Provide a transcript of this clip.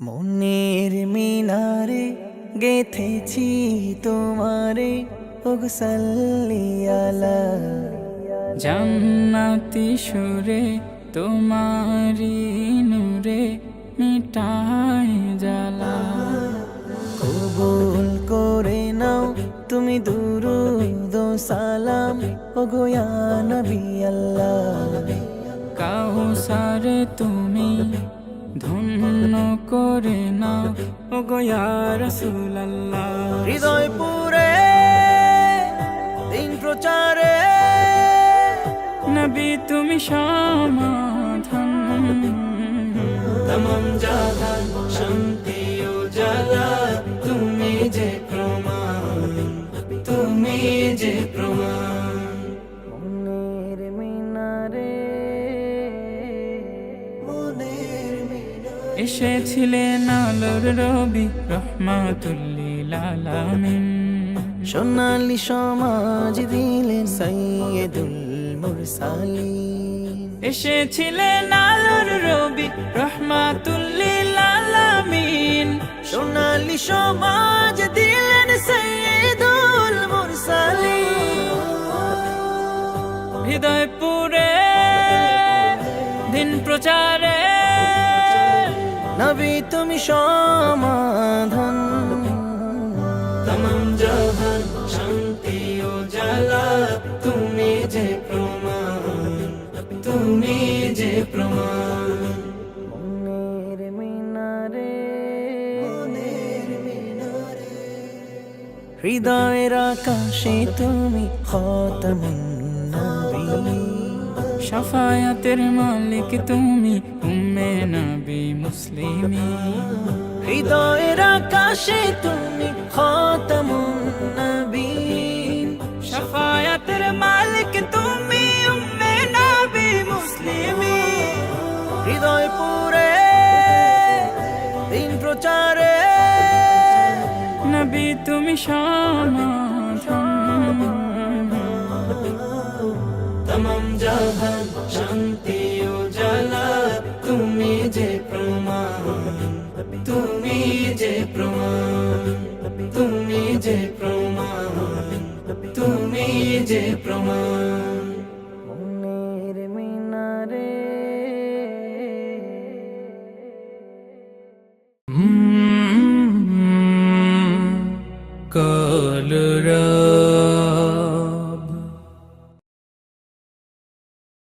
মনের মিনারে গেথেছি তোমারে ওগো সাল্লি আলা জান্নাতি সুরে তোমারি নূরে মিটাই জ্বালা। কবুল করে নাও তুমি দুরূদ ও সালাম ওগো ইয়া নবী আল্লাহ। কাউসারে তুমি ধন্য করে নাও ওগো ইয়া রাসূলুল্লাহ। হৃদয় পুরে দিন প্রচারে নবী তুমি সমাধান, তমাম জাহান শান্তি ও জালা তুমি যে প্রমাণ, তুমি যে প্রমাণ। মনের মিনারে এসেছিলেন আলোর রবি রহমাতুল লিল আলামিন। সোনালি সমাজ দিলেন সাইয়্যিদুল মুরসালিন। এসেছিলেন আলোর রবি রহমাতুল লিল আলামিন। সোনালি সমাজ দিলেন সাইয়্যিদুল মুরসালিন। হৃদয় পুরে দিন প্রচারে নবী তুমি সমাধান, তমাম জাহান শান্তি ও জালা তুমি যে প্রমাণ, তুমি যে প্রমাণ। মনের মিনারে হৃদয়ের আকাশে তুমি খাতামুন নবী। শাফায়াতের মালিক তুমি উম্মে নবী মুসলিমিন। হৃদয়ের আকাশে তুমি খাতামুন নবীন। শাফায়াতের মালিক তুমি উম্মে নবী মুসলিমিন। হৃদয় পুরে দিন প্রচারে নবী তুমি সমাধান, তমাম জাহান শান্তি ও জালা তুমি যে প্রমাণ, তুমি যে প্রমাণ, তুমি যে প্রমাণ, তুমি যে প্রমাণ। মনের মিনারে কল